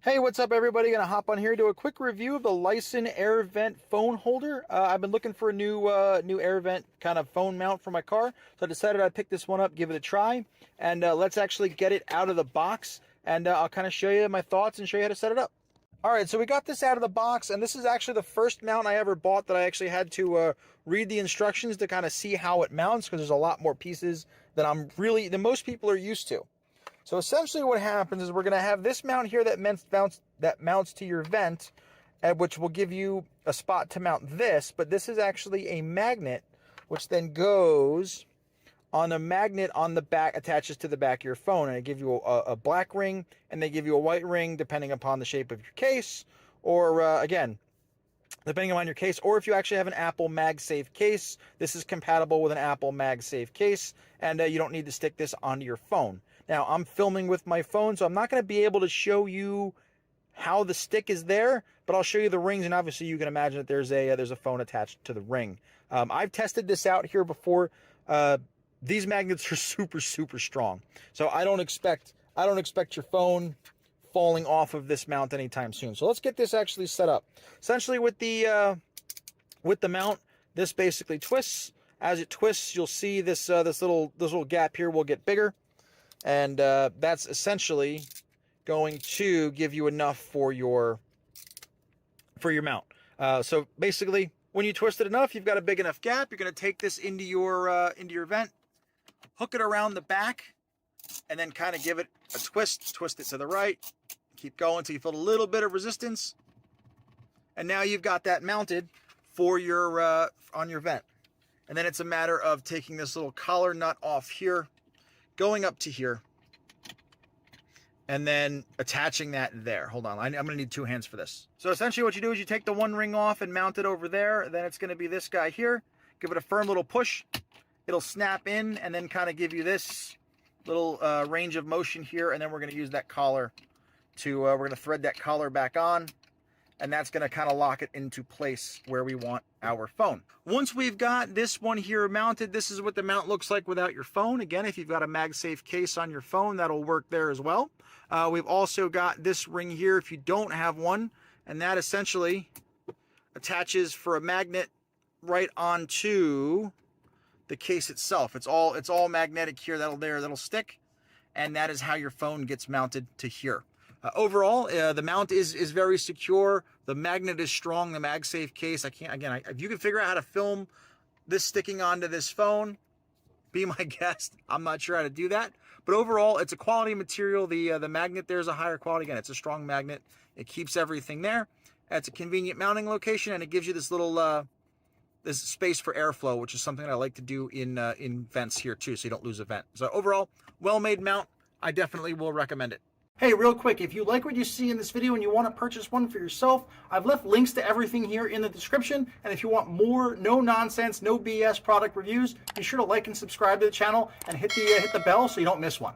Hey, what's up everybody? Gonna hop on here to do a quick review of the Lisen air vent phone holder. I've been looking for a new air vent kind of phone mount for my car, so I decided I'd pick this one up, give it a try, and let's actually get it out of the box, and I'll kind of show you my thoughts and show you how to set it up. Alright, so we got this out of the box, and this is actually the first mount I ever bought that I actually had to read the instructions to kind of see how it mounts, because there's a lot more pieces than most people are used to. So essentially what happens is we're going to have this mount here that mounts to your vent, which will give you a spot to mount this, but this is actually a magnet, which then goes on a magnet on the back, attaches to the back of your phone, and they give you a black ring, and they give you a white ring, depending upon the shape of your case, or again, depending on your case, or if you actually have an Apple MagSafe case, this is compatible with an Apple MagSafe case, and you don't need to stick this onto your phone. Now, I'm filming with my phone, so I'm not going to be able to show you how the stick is there, but I'll show you the rings, and obviously you can imagine that there's a phone attached to the ring. I've tested this out here before. These magnets are super strong, so I don't expect your phone falling off of this mount anytime soon. So let's get this actually set up. Essentially, with the mount, this basically twists. As it twists, you'll see this little gap here will get bigger, and that's essentially going to give you enough for your mount. So basically, when you twist it enough, you've got a big enough gap. You're going to take this into your vent, hook it around the back, and then kind of give it a twist it to the right, keep going until you feel a little bit of resistance, and now you've got that mounted for your on your vent. And then it's a matter of taking this little collar nut off here, going up to here, and then attaching that there. Hold on, I'm going to need two hands for this. So essentially what you do is you take the one ring off and mount it over there. Then it's going to be this guy here. Give it a firm little push. It'll snap in and then kind of give you this little range of motion here. And then we're going to use that collar to, we're going to thread that collar back on. And that's going to kind of lock it into place where we want our phone. Once we've got this one here mounted, this is what the mount looks like without your phone. Again, if you've got a MagSafe case on your phone, that'll work there as well. We've also got this ring here if you don't have one, and that essentially attaches for a magnet right onto the case itself. It's all magnetic here. That'll stick, and that is how your phone gets mounted to here. Overall, the mount is very secure. The magnet is strong. The MagSafe case, if you can figure out how to film this sticking onto this phone, be my guest. I'm not sure how to do that, but overall, it's a quality material. The magnet there is a higher quality. Again, it's a strong magnet. It keeps everything there. It's a convenient mounting location, and it gives you this little this space for airflow, which is something I like to do in vents here too, so you don't lose a vent. So overall, well-made mount. I definitely will recommend it. Hey, real quick, if you like what you see in this video and you want to purchase one for yourself, I've left links to everything here in the description. And if you want more no-nonsense, no BS product reviews, be sure to like and subscribe to the channel and hit the bell so you don't miss one.